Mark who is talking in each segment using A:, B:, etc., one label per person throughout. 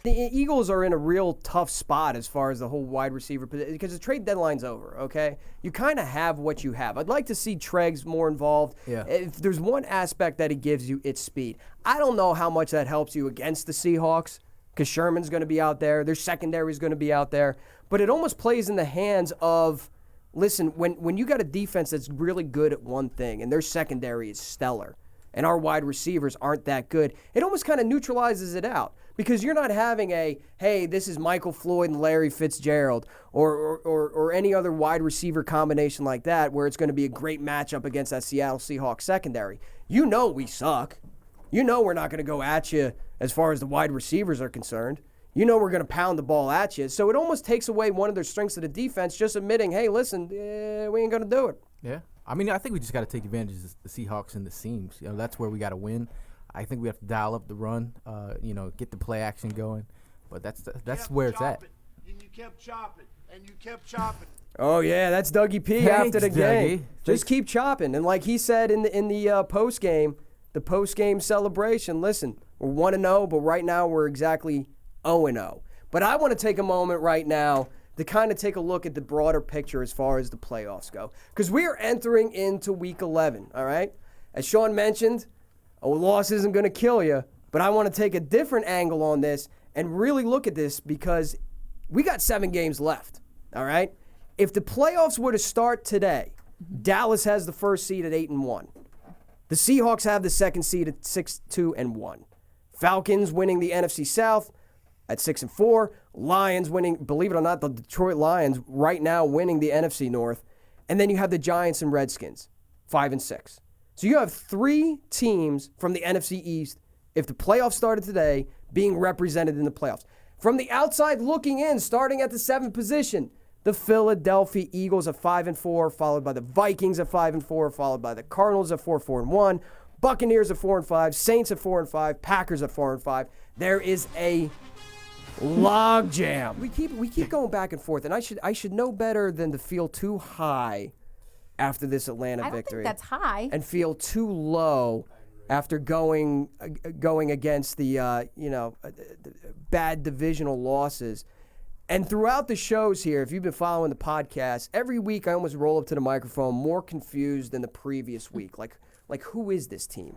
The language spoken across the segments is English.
A: the Eagles are in a real tough spot as far as the whole wide receiver position because the trade deadline's over, okay? You kind of have what you have. I'd like to see Treggs more involved.
B: Yeah.
A: If there's one aspect that he gives you, it's speed. I don't know how much that helps you against the Seahawks because Sherman's going to be out there. Their secondary is going to be out there. But it almost plays in the hands of, listen, when you got a defense that's really good at one thing and their secondary is stellar and our wide receivers aren't that good, it almost kind of neutralizes it out. Because you're not having hey, this is Michael Floyd and Larry Fitzgerald or any other wide receiver combination like that where it's going to be a great matchup against that Seattle Seahawks secondary. You know we suck. You know we're not going to go at you as far as the wide receivers are concerned. You know we're going to pound the ball at you. So it almost takes away one of their strengths of the defense, just admitting, hey, listen, we ain't going to do it.
B: Yeah. I mean, I think we just got to take advantage of the Seahawks and the seams. That's where we got to win. I think we have to dial up the run, get the play action going. But that's where it's at.
C: And you kept chopping, and you kept chopping.
A: Oh, yeah, that's Dougie P after the game. Just keep chopping. And like he said in the post-game celebration, listen, we're 1-0, but right now we're exactly 0-0. But I want to take a moment right now to kind of take a look at the broader picture as far as the playoffs go. Because we are entering into Week 11, all right? As Sean mentioned, a loss isn't going to kill you, but I want to take a different angle on this and really look at this because we got 7 games left, all right? If the playoffs were to start today, Dallas has the first seed at 8-1. The Seahawks have the second seed at 6-2-1. Falcons winning the NFC South at 6-4. Lions winning, believe it or not, the Detroit Lions right now winning the NFC North. And then you have the Giants and Redskins, 5-6. So you have 3 teams from the NFC East, if the playoffs started today, being represented in the playoffs. From the outside looking in, starting at the 7th position, the Philadelphia Eagles at 5-4, followed by the Vikings at 5-4, followed by the Cardinals at 4-1, Buccaneers at 4-5, Saints at 4-5, Packers at 4-5. There is a log jam. We keep going back and forth, and I should know better than to feel too high after this Atlanta victory.
D: I don't think that's high.
A: And feel too low after going against the bad divisional losses. And throughout the shows here, if you've been following the podcast, every week I almost roll up to the microphone more confused than the previous week. Like who is this team?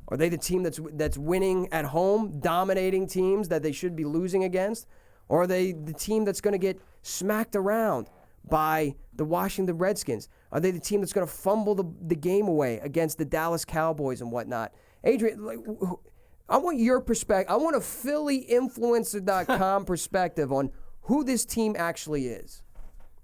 A: Are they the team that's winning at home, dominating teams that they should be losing against? Or are they the team that's going to get smacked around by the Washington Redskins? Are they the team that's going to fumble the game away against the Dallas Cowboys and whatnot? Adrian, I want your perspective. I want a PhillyInfluencer.com perspective on who this team actually is.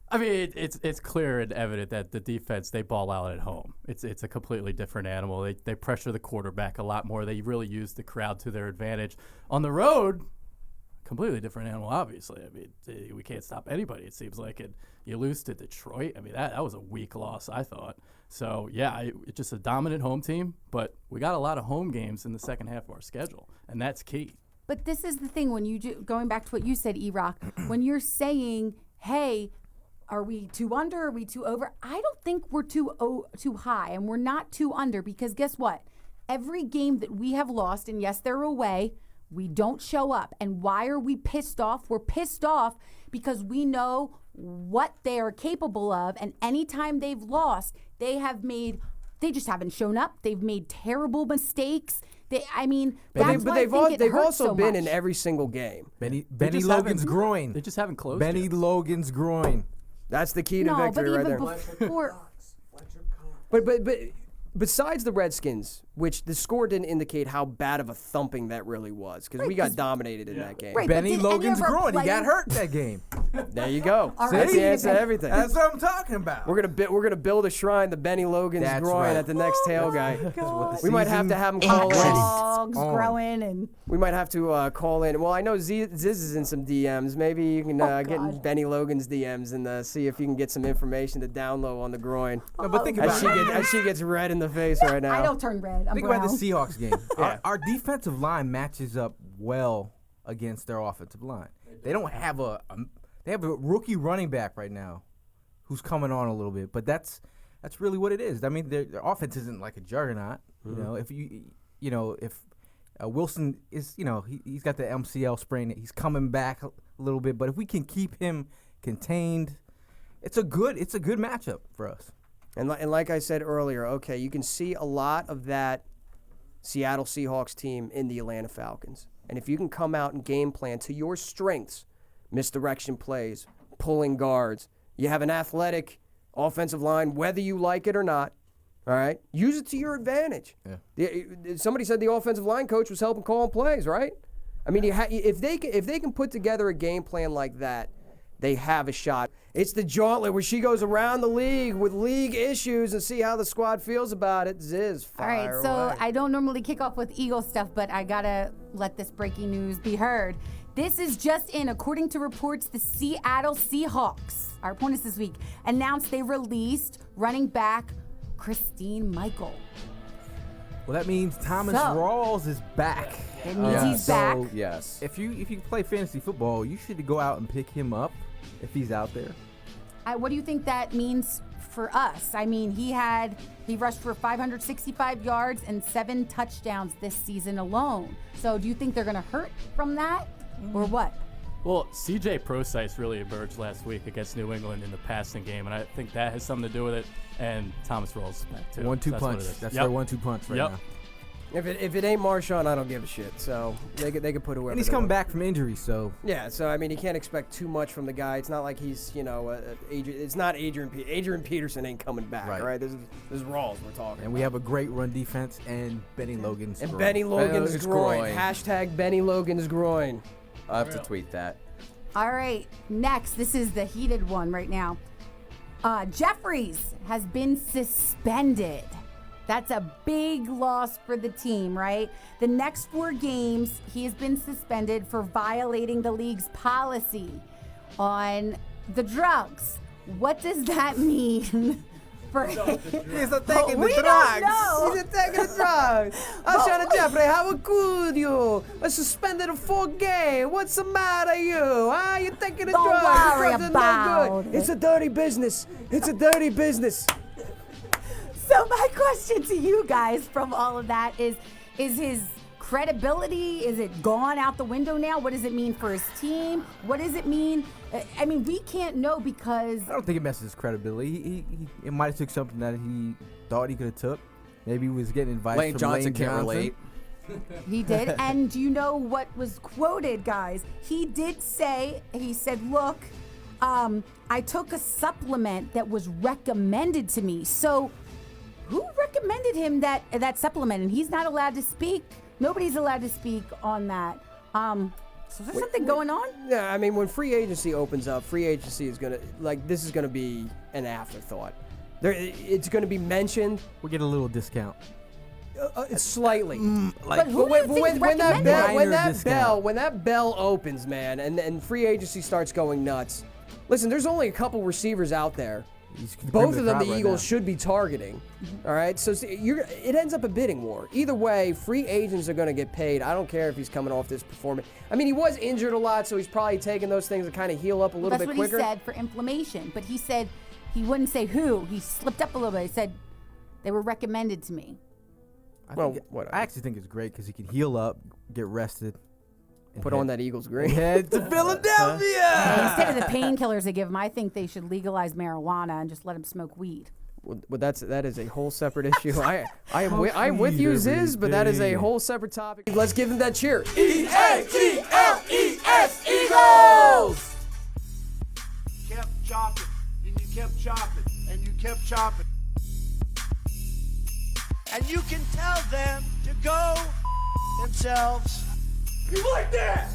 E: I mean, it's clear and evident that the defense, they ball out at home. It's a completely different animal. They pressure the quarterback a lot more. They really use the crowd to their advantage. On the road, completely different animal, obviously. I mean, we can't stop anybody, it seems like. And you lose to Detroit. I mean, that was a weak loss, I thought. So, yeah, it's just a dominant home team, but we got a lot of home games in the second half of our schedule, and that's key.
D: But this is the thing, when you going back to what you said, E-Rock, when you're saying, hey, are we too under? Are we too over? I don't think we're too high, and we're not too under, because guess what? Every game that we have lost, and yes, they're away, we don't show up. And why are we pissed off? We're pissed off because we know what they are capable of, and anytime they've lost, they just haven't shown up. They've made terrible mistakes. They've
A: also been in every single game.
B: Benny Logan's groin.
E: They just haven't closed.
B: Benny Logan's groin.
A: That's the key to victory right there. But besides the Redskins, which the score didn't indicate how bad of a thumping that really was, because we got dominated in that game.
D: Right,
B: Benny Logan's groin. He got hurt that game.
A: There you go. That's the answer to everything.
B: That's what I'm talking about.
A: We're gonna build a shrine to Benny Logan's groin at the next tailgate. We might have to have him call in.
D: Dogs growing and.
A: We might have to call in. Well, I know Ziz is in some DMs. Maybe you can get in Benny Logan's DMs and see if you can get some information to download on the groin.
B: No, but think about it.
A: As she gets red in the face right now.
D: I don't turn red. I'm
B: Think
D: brown.
B: about the Seahawks game. Our defensive line matches up well against their offensive line. They don't have they have a rookie running back right now who's coming on a little bit, but that's really what it is. I mean, their offense isn't like a juggernaut. You know, if Wilson is, he's got the MCL sprain. He's coming back a little bit, but if we can keep him contained, it's a good matchup for us.
A: And like I said earlier, okay, you can see a lot of that Seattle Seahawks team in the Atlanta Falcons. And if you can come out and game plan to your strengths, misdirection plays, pulling guards, you have an athletic offensive line, whether you like it or not, all right? Use it to your advantage. Yeah. Somebody said the offensive line coach was helping call plays, right? I mean, if they can put together a game plan like that, they have a shot. It's the Jawntlet where she goes around the league with league issues and see how the squad feels about it. Ziz, fire
D: All right, so
A: away.
D: I don't normally kick off with Eagle stuff, but I gotta let this breaking news be heard. This is just in. According to reports, the Seattle Seahawks, our opponents this week, announced they released running back Christine Michael.
B: Well, that means Thomas Rawls is back.
D: It means he's back.
F: Yes.
B: If you play fantasy football, you should go out and pick him up if he's out there.
D: What do you think that means for us? I mean, he rushed for 565 yards and 7 touchdowns this season alone. So do you think they're going to hurt from that or what?
E: Well, C.J. Prosise really emerged last week against New England in the passing game, and I think that has something to do with it. And Thomas Rawls is back too.
B: 1-2 punch. That's their 1-2 punch right now.
A: If it ain't Marshawn, I don't give a shit. So they could put whoever.
B: And he's coming back from injury, so.
A: Yeah, so I mean, you can't expect too much from the guy. It's not like he's it's not Adrian. Adrian Peterson ain't coming back.
B: Right.
A: All right, this is Rawls we're talking.
B: And we have a great run defense and Benny Logan's groin.
A: Benny Logan's groin.
F: groin.
A: Hashtag Benny Logan's groin.
F: I'll have to tweet that.
D: All right, next, this is the heated one right now. Jeffries has been suspended. That's a big loss for the team, right? The next 4 games, he has been suspended for violating the league's policy on the drugs. What does that mean for him?
B: He's a taking
D: We
B: the
D: don't
B: drugs.
D: know.
A: He's taking the drugs. Alshana Jeffrey, how could you? We're suspended for game. What's the matter, you? You're taking the
D: Don't
A: drugs.
D: worry
A: Drugs are
D: about
A: no good.
D: it.
A: It's a dirty business. It's a dirty business.
D: So my question to you guys from all of that is his credibility, is it gone out the window now? What does it mean for his team? What does it mean? I mean, we can't know because...
B: I don't think it messes his credibility. It might have took something that he thought he could have took. Maybe he was getting advice
F: Lane
B: from
F: Johnson
B: Lane
F: can't
B: Johnson.
F: relate.
D: He did. And do you know what was quoted, guys? He did say, he said, look, I took a supplement that was recommended to me. So who recommended him that supplement? And he's not allowed to speak. Nobody's allowed to speak on that. So is there something going on?
A: Yeah, I mean, when free agency opens up, free agency is going to, this is going to be an afterthought. It's going to be mentioned.
B: We'll get a little discount.
A: Slightly.
D: But who do you think's
A: when that
D: recommended?
A: when that bell opens, man, and free agency starts going nuts. Listen, there's only a couple receivers out there. Both of them the Eagles should be targeting. All right, so it ends up a bidding war. Either way, free agents are going to get paid. I don't care if he's coming off this performance. I mean, he was injured a lot, so he's probably taking those things to kind of heal up a little bit quicker.
D: That's what he said for inflammation, but he said he wouldn't say who. He slipped up a little bit. He said they were recommended to me.
B: I actually think it's great because he can heal up, get rested.
A: Put on that Eagles green.
B: Head to Philadelphia.
D: Instead of the painkillers they give him, I think they should legalize marijuana and just let him smoke weed.
A: Well, that is a whole separate issue. I am with you, Ziz, but that is a whole separate topic. Let's give him that cheer.
C: E-A-G-L-E-S, Eagles! You kept chopping, and you kept chopping, and you kept chopping. And you can tell them to go themselves. You like that?